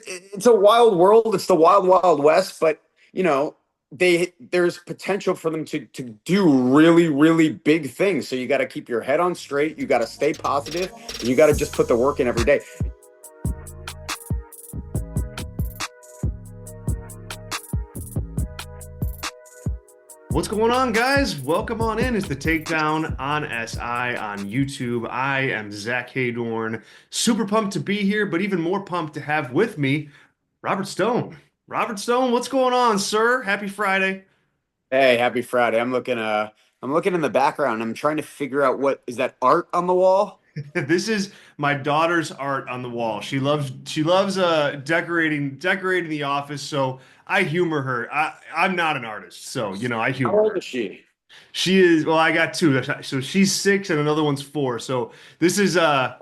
it's a wild world. It's the wild, wild west. But there's potential for them to do really, really big things. So you got to keep your head on straight. You got to stay positive, and you got to just put the work in every day. What's going on, guys? Welcome on in. It's the Takedown on SI on YouTube. I am Zach Haydorn. Super pumped to be here, but even more pumped to have with me Robert Stone. Robert Stone, what's going on, sir? Happy Friday. Hey, happy Friday. I'm looking in the background. I'm trying to figure out what is that art on the wall? This is my daughter's art on the wall. She loves decorating the office, so I humor her. I'm not an artist, so I How humor old her. is she? She is, well, I got two. So she's six and another one's four. So this is the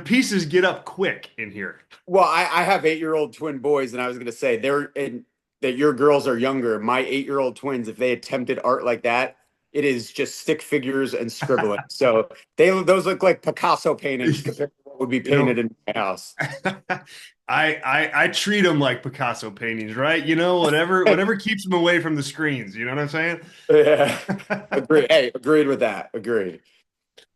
pieces get up quick in here. Well, I have 8-year-old twin boys, and I was gonna say that your girls are younger. My 8-year-old twins, if they attempted art like that, it is just stick figures and scribbling. So those look like Picasso paintings compared to what would be You know, painted in my house. I treat them like Picasso paintings, right? Whatever keeps them away from the screens. You know what I'm saying? Yeah, agreed. Hey, agreed with that. Agreed.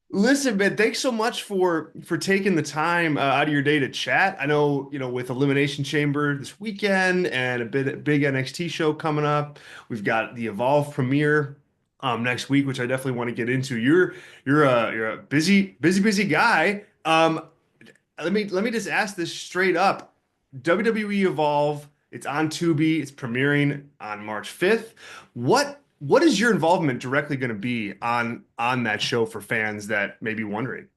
Listen, man, thanks so much for taking the time out of your day to chat. I know, with Elimination Chamber this weekend and a big NXT show coming up, we've got the Evolve premiere next week, which I definitely want to get into. You're a busy guy. Let me just ask this straight up. WWE Evolve, it's on Tubi, it's premiering on March 5th. What is your involvement directly going to be on that show for fans that may be wondering?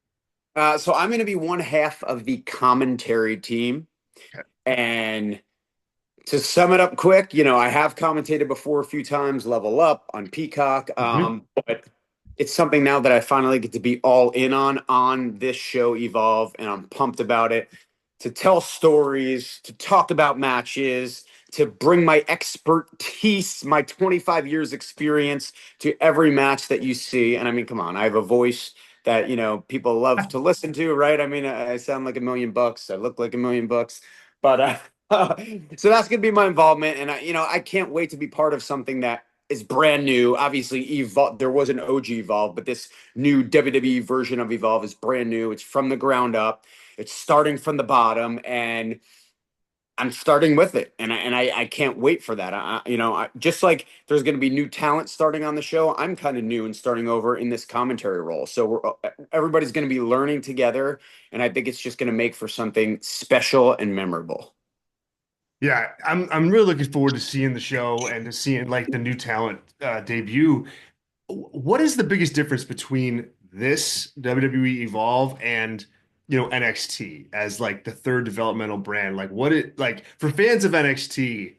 So I'm going to be one half of the commentary team, Okay. and to sum it up quick, I have commentated before a few times, Level Up on Peacock, Mhm. but it's something now that I finally get to be all in on this show, Evolve, and I'm pumped about it. To tell stories, to talk about matches, to bring my expertise, my 25 years experience to every match that you see. And I mean, come on, I have a voice that, people love to listen to, right? I mean, I sound like $1 million. I look like $1 million, but so that's gonna be my involvement, and I can't wait to be part of something that is brand new. Obviously, Evolve, there was an OG Evolve, but this new WWE version of Evolve is brand new. It's from the ground up. It's starting from the bottom, and I'm starting with it, and I can't wait for that. Just like there's going to be new talent starting on the show, I'm kind of new and starting over in this commentary role. So everybody's going to be learning together, and I think it's just going to make for something special and memorable. Yeah, I'm really looking forward to seeing the show and to seeing like the new talent debut. What is the biggest difference between this WWE Evolve and NXT as like the third developmental brand? Like what it like for fans of NXT,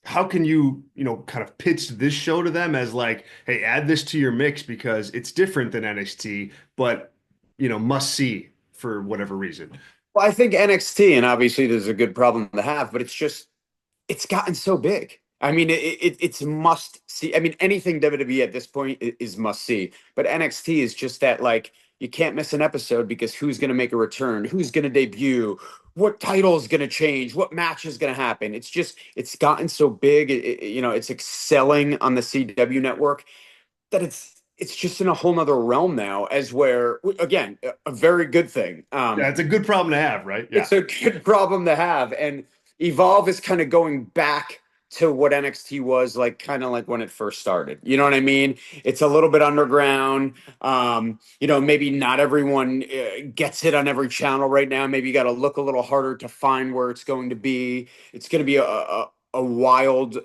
how can you kind of pitch this show to them as like, hey, add this to your mix because it's different than NXT, but must see for whatever reason. Well, I think NXT, and obviously there's a good problem to have, but it's gotten so big. I mean, it's must see. I mean, anything WWE at this point is must see. But NXT is just that, like, you can't miss an episode because who's going to make a return? Who's going to debut? What title is going to change? What match is going to happen? It's gotten so big. It's excelling on the CW network that it's just in a whole nother realm now, as where, again, a very good thing. Yeah, it's a good problem to have, right? Yeah. It's a good problem to have. And Evolve is kind of going back to what NXT was like, kind of like when it first started. You know what I mean? It's a little bit underground. Maybe not everyone gets it on every channel right now. Maybe you got to look a little harder to find where it's going to be. It's going to be a wild,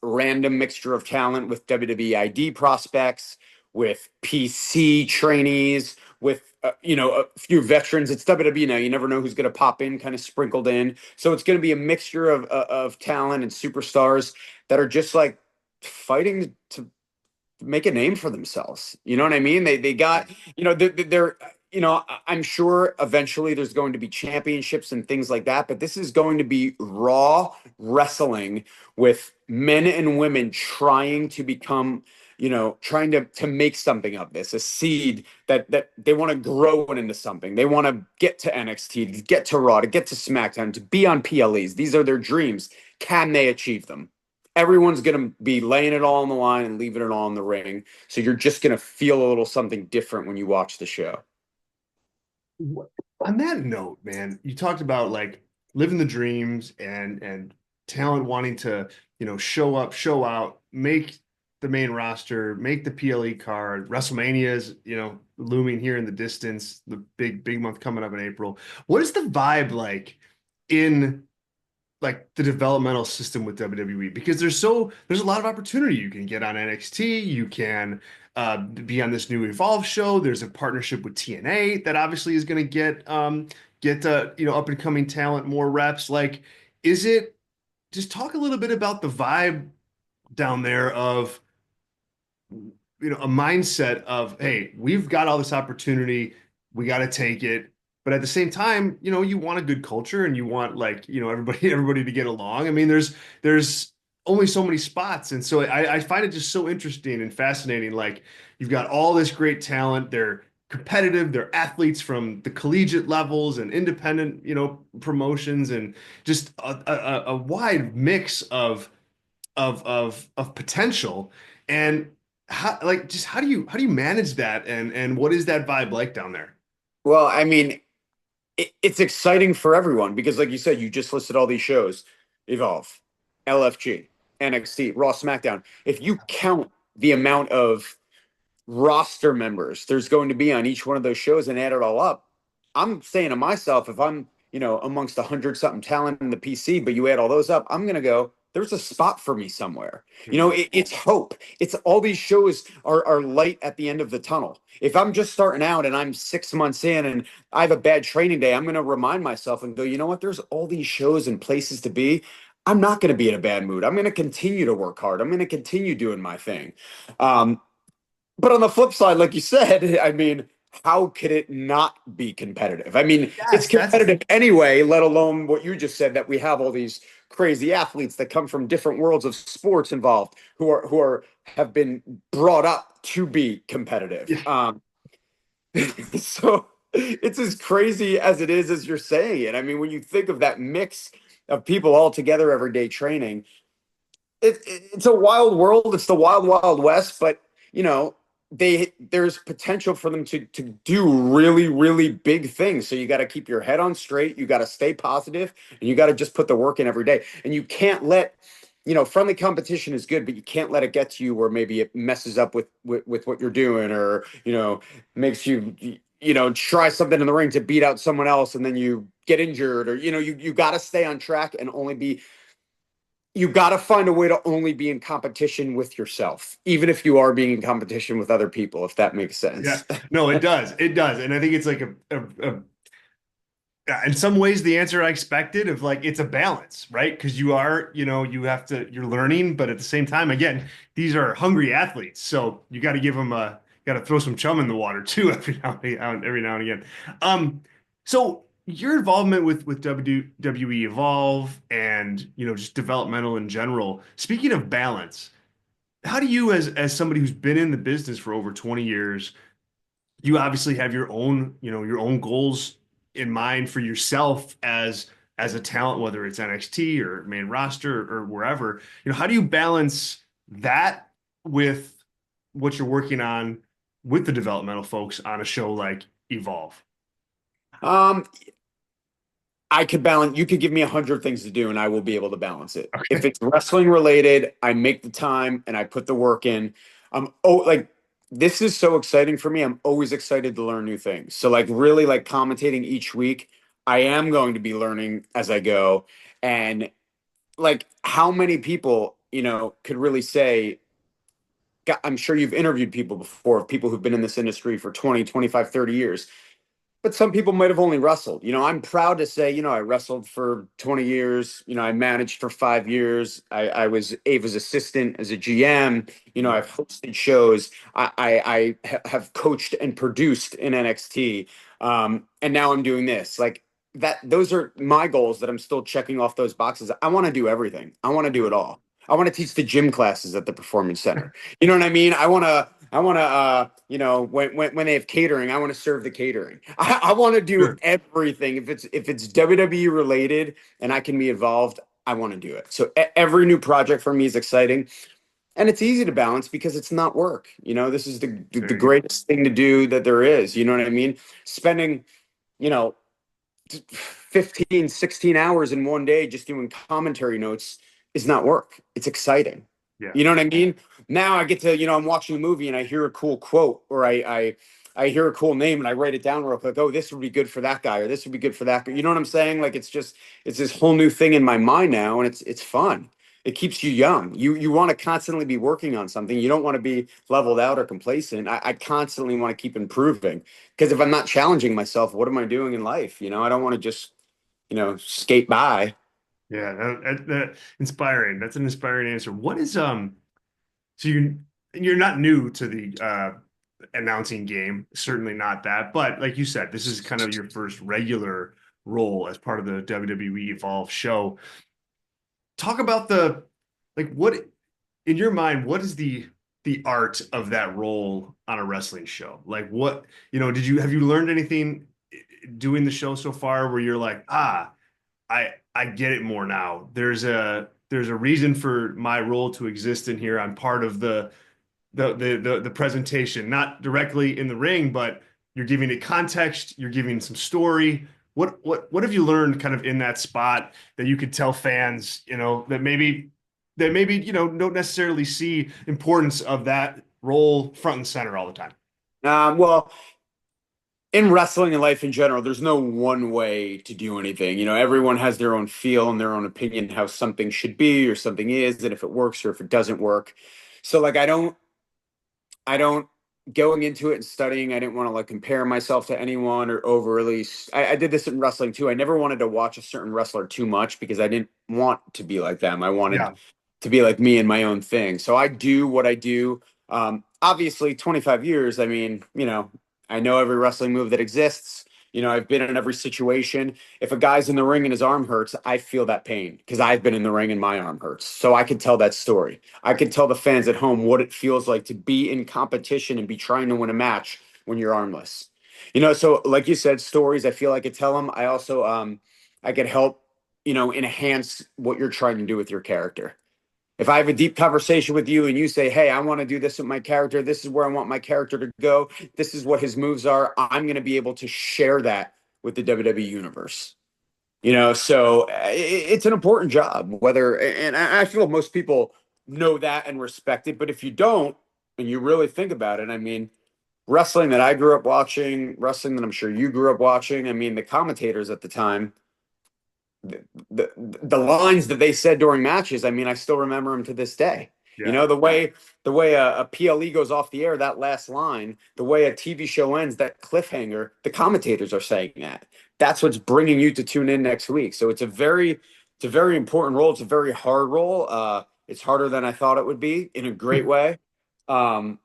random mixture of talent with WWE ID prospects, with PC trainees, with a few veterans. It's WWE now. You never know who's going to pop in, kind of sprinkled in. So it's going to be a mixture of talent and superstars that are just like fighting to make a name for themselves. You know what I mean? They got they're I'm sure eventually there's going to be championships and things like that, but this is going to be raw wrestling with men and women trying to become trying to make something of this, a seed that they want to grow it into something. They want to get to NXT, to get to Raw, to get to SmackDown, to be on PLEs. These are their dreams. Can they achieve them? Everyone's going to be laying it all on the line and leaving it all in the ring. So you're just going to feel a little something different when you watch the show. On that note, man, you talked about like living the dreams and talent wanting to, show up, show out, make the main roster, make the PLE card. WrestleMania's, looming here in the distance, the big month coming up in April. What is the vibe like in like the developmental system with WWE? Because there's a lot of opportunity. You can get on NXT, you can be on this new Evolve show. There's a partnership with TNA that obviously is going to get up and coming talent more reps. Like, is it just talk a little bit about the vibe down there of a mindset of, hey, we've got all this opportunity, we got to take it. But at the same time, you want a good culture and you want like, everybody to get along. I mean, there's only so many spots. And so I find it just so interesting and fascinating. Like you've got all this great talent. They're competitive, they're athletes from the collegiate levels and independent, promotions and just a wide mix of potential. And how do you manage that and what is that vibe like down there? Well, I mean, it's exciting for everyone because, like you said, you just listed all these shows: Evolve, LFG, NXT, Raw, SmackDown. If you count the amount of roster members there's going to be on each one of those shows and add it all up, I'm saying to myself, if I'm, amongst 100 something talent in the PC, but you add all those up, I'm going to go, there's a spot for me somewhere. It's hope. It's all these shows are light at the end of the tunnel. If I'm just starting out and I'm 6 months in and I have a bad training day, I'm going to remind myself and go, you know what? There's all these shows and places to be. I'm not going to be in a bad mood. I'm going to continue to work hard. I'm going to continue doing my thing. Um, but on the flip side, like you said, I mean, how could it not be competitive? I mean, it's Yes, that's competitive anyway, let alone what you just said, that we have all these crazy athletes that come from different worlds of sports involved who are have been brought up to be competitive. yeah. So it's as crazy as it is as you're saying it. I mean, when you think of that mix of people all together every day training, it's a wild world. It's the wild, wild west, but you know, there's potential for them to do really, really big things. So you got to keep your head on straight. You got to stay positive, and you got to just put the work in every day. And you can't let, friendly competition is good, but you can't let it get to you where maybe it messes up with what you're doing, or makes you try something in the ring to beat out someone else, and then you get injured, or you got to stay on track and only be you got to find a way to only be in competition with yourself, even if you are being in competition with other people, if that makes Yeah, sense. no, it does. It does. And I think it's like in some ways the answer I expected of like it's a balance, right? Because you are, you're learning, but at the same time, again, these are hungry athletes. So you got to give them got to throw some chum in the water too every now and again. So your involvement with WWE Evolve and, just developmental in general, speaking of balance, how do you as somebody who's been in the business for over 20 years, you obviously have your own goals in mind for yourself as a talent, whether it's NXT or main roster or wherever. How do you balance that with what you're working on with the developmental folks on a show like Evolve? um, I could balance. You could give me 100 things to do, and I will be able to balance it. If Okay. it's wrestling related, I make the time and I put the work in. Like this is so exciting for me. I'm always excited to learn new things. So like really like commentating each week, I am going to be learning as I go. And like how many people could really say, I'm sure you've interviewed people before, people who've been in this industry for 20, 25, 30 years, but some people might have only wrestled. I'm proud to say, I wrestled for 20 years. I managed for 5 years. I was Ava's assistant as a GM. I've hosted shows. I have coached and produced in NXT. And now I'm doing this. Like that, those are my goals that I'm still checking off those boxes. I want to do everything. I want to do it all. I want to teach the gym classes at the performance center. You know what I mean? When they have catering, I want to serve the catering. I want to do Sure. everything. If it's WWE related and I can be involved, I want to do it. So every new project for me is exciting. And it's easy to balance because it's not work. This is the There you go. greatest thing to do that there is. You know what I mean? Spending, you know, 15, 16 hours in one day just doing commentary notes is not work. It's exciting. Yeah. You know what I mean? Now I get to, I'm watching a movie and I hear a cool quote or I hear a cool name and I write it down real quick. Oh, this would be good for that guy or this would be good for that guy. You know what I'm saying? Like it's this whole new thing in my mind now and it's fun. It keeps you young. You want to constantly be working on something. You don't want to be leveled out or complacent. I constantly want to keep improving because if I'm not challenging myself, what am I doing in life? I don't want to just skate by. Yeah, that inspiring. That's an inspiring answer. What is so you're not new to the announcing game, certainly not that, but like you said, this is kind of your first regular role as part of the WWE Evolve show. Talk about the like what in your mind, what is the art of that role on a wrestling show? Like what, have you learned anything doing the show so far where you're like, I get it more now. There's a reason for my role to exist in here. I'm part of the presentation, not directly in the ring, but you're giving it context, you're giving some story. What have you learned kind of in that spot that you could tell fans, that maybe don't necessarily see importance of that role front and center all the time? Well, in wrestling and life in general, there's no one way to do anything. Everyone has their own feel and their own opinion how something should be or something is, and if it works or if it doesn't work. So like I don't going into it and studying, I didn't want to like compare myself to anyone or overly. I did this in wrestling too. I never wanted to watch a certain wrestler too much because I didn't want to be like them. I wanted Yeah, to be like me and my own thing. So I do what I do. Obviously, 25 years. I mean, I know every wrestling move that exists. I've been in every situation. If a guy's in the ring and his arm hurts, I feel that pain because I've been in the ring and my arm hurts. So I could tell that story. I could tell the fans at home what it feels like to be in competition and be trying to win a match when you're armless. So like you said, stories, I feel I could tell them. I also I could help, enhance what you're trying to do with your character. If I have a deep conversation with you and you say, "Hey, I want to do this with my character. This is where I want my character to go. This is what his moves are." I'm going to be able to share that with the WWE universe. So it's an important job. And I feel most people know that and respect it. But if you don't, and you really think about it, I mean, wrestling that I grew up watching, wrestling that I'm sure you grew up watching. I mean, the commentators at the time the lines that they said during matches, I mean, I still remember them to this day. yeah, The way a PLE goes off the air, that last line, the way a TV show ends, that cliffhanger, the commentators are saying that. That's what's bringing you to tune in next week. So it's a very important role. It's a very hard role. It's harder than I thought it would be in a great way. Um,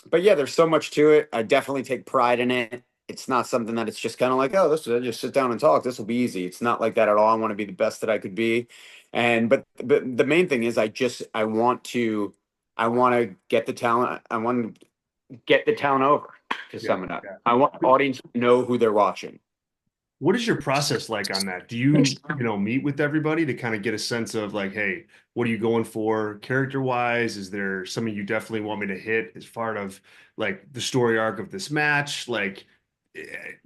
but yeah, there's so much to it. I definitely take pride in it. It's not something that it's just kind of like, oh, this just sit down and talk. This will be easy. It's not like that at all. I want to be the best that I could be. But the main thing is I want to get the talent. I want to get the talent over to yeah, sum it up. yeah. I want the audience to know who they're watching. What is your process like on that? Do you meet with everybody to kind of get a sense of like, hey, what are you going for character wise? Is there something you definitely want me to hit as part of like the story arc of this match? Like,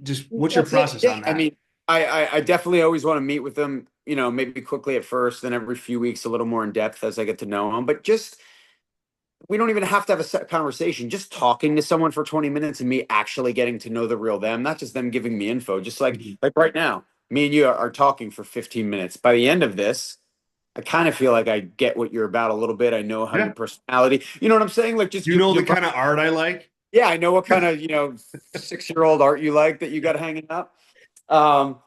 just what's your That's it. process Yeah. on I that? mean, I definitely always want to meet with them, maybe quickly at first, then every few weeks, a little more in depth as I get to know them. But just we don't even have to have a set conversation. Just talking to someone for 20 minutes and me actually getting to know the real them, not just them giving me info. Just like Mhm. like right now, me and you are talking for 15 minutes. By the end of this, I kind of feel like I get what you're about a little bit. I know how your Yeah. personality, you know what I'm saying? Like just Do you know you the kind of art I like? yeah, I know what kind of, 6-year-old art you like that you got hanging up. Um,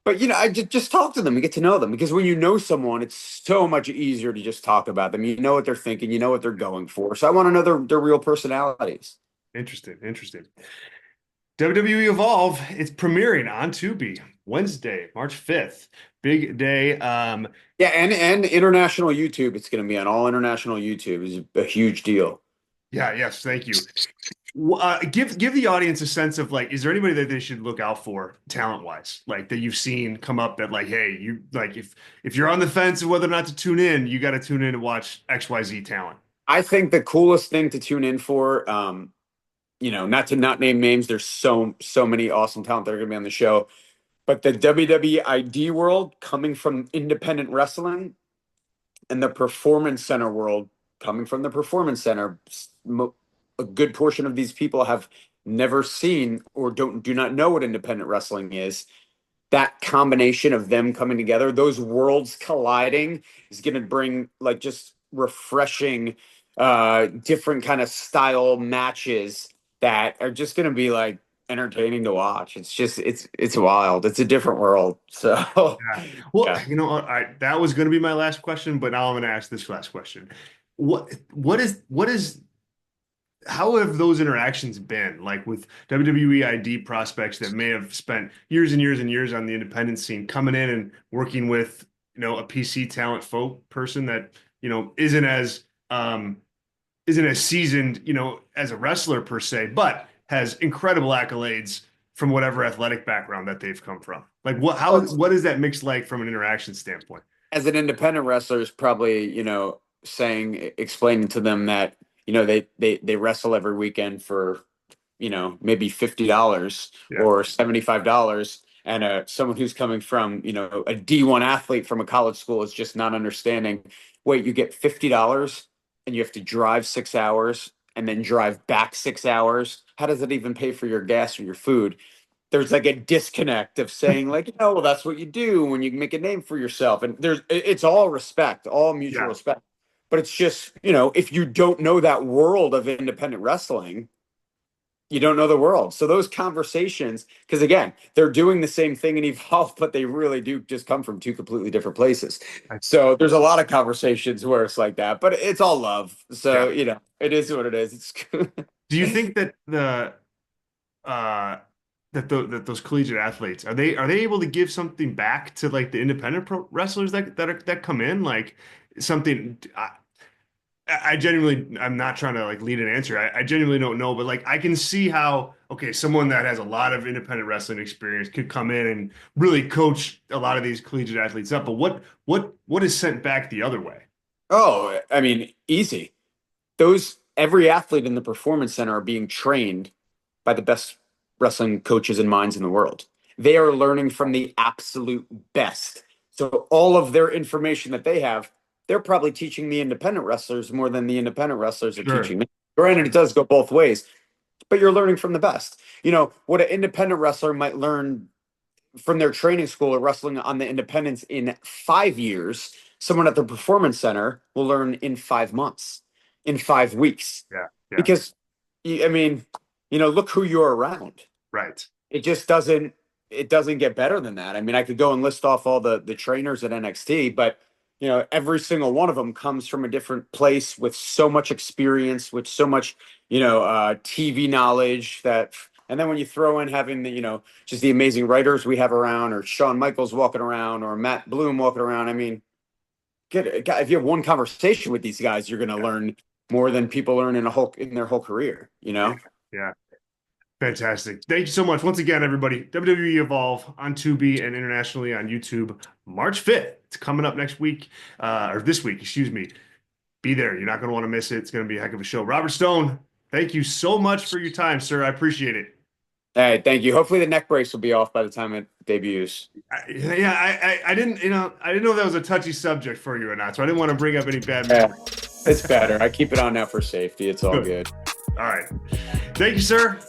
but I just talk to them and get to know them because when you know someone, it's so much easier to just talk about them. You know what they're thinking, you know what they're going for. So I want to know their real personalities. Interesting, interesting. WWE Evolve, it's premiering on Tubi Wednesday, March 5th. Big day. Yeah, and international YouTube. It's going to be on all international YouTube. Is a huge deal. Yeah, yes, thank you. Give the audience a sense of like, is there anybody that they should look out for talent wise, like that you've seen come up that like, hey, you like if you're on the fence of whether or not to tune in, you got to tune in to watch XYZ talent. I think the coolest thing to tune in for, not to not name names. There's so many awesome talent that are going to be on the show, but the WWE ID world coming from independent wrestling and the performance center world coming from the performance center. A good portion of these people have never seen or do not know what independent wrestling is. That combination of them coming together, those worlds colliding, is going to bring like just refreshing, different kind of style matches that are just going to be like entertaining to watch. It's just it's wild. It's a different world. So Yeah. Well, yeah. that was going to be my last question, but now I'm going to ask this last question. What is how have those interactions been like with WWE ID prospects that may have spent years and years and years on the independent scene coming in and working with, a PC talent folk person that, isn't as seasoned, as a wrestler per se, but has incredible accolades from whatever athletic background that they've come from. Like what is that mix like from an interaction standpoint? As an independent wrestler is probably, explaining to them that, they wrestle every weekend for, maybe $50 Yeah, or $75. And someone who's coming from, a D1 athlete from a college school is just not understanding. Wait, you get $50 and you have to drive 6 hours and then drive back 6 hours. How does it even pay for your gas or your food? There's like a disconnect of saying like, well, that's what you do when you make a name for yourself. And it's all respect, all mutual yeah, respect. But it's just, if you don't know that world of independent wrestling, you don't know the world. So those conversations, because again, they're doing the same thing in Evolve, but they really do just come from two completely different places. I, So there's a lot of conversations where it's like that, but it's all love. yeah. So, it is what it is. It's Do you think that uh that those collegiate athletes are they able to give something back to like the independent wrestlers that come in like something I genuinely I'm not trying to like lead an answer. I genuinely don't know, but like I can see how okay, someone that has a lot of independent wrestling experience could come in and really coach a lot of these collegiate athletes up. But what is sent back the other way? oh, I mean, easy. Every athlete in the performance center are being trained by the best wrestling coaches and minds in the world. They are learning from the absolute best. So all of their information that they have, they're probably teaching the independent wrestlers more than the independent wrestlers are Sure. teaching me. Granted, it does go both ways, but you're learning from the best. What an independent wrestler might learn from their training school or wrestling on the independents in 5 years, someone at the performance center will learn in 5 months, in 5 weeks. Yeah. Yeah. Because, I mean, look who you're around. Right. It just doesn't get better than that. I mean, I could go and list off all the trainers at NXT, but every single one of them comes from a different place with so much experience, with so much, TV knowledge and then when you throw in having just the amazing writers we have around, or Shawn Michaels walking around, or Matt Bloom walking around, I mean, if you have one conversation with these guys, you're going to Yeah. learn more than people learn in their whole career, Yeah. Yeah. Fantastic. Thank you so much. Once again, everybody, WWE Evolve on Tubi and internationally on YouTube, March 5th. It's coming up next week, or this week, excuse me. Be there. You're not going to want to miss it. It's going to be a heck of a show. Robert Stone, thank you so much for your time, sir. I appreciate it. Hey, thank you. Hopefully the neck brace will be off by the time it debuts. I didn't, I didn't know that was a touchy subject for you or not, so I didn't want to bring up any bad Yeah, memories. it's better. I keep it on now for safety. It's all Good. good. All right. Thank you, sir.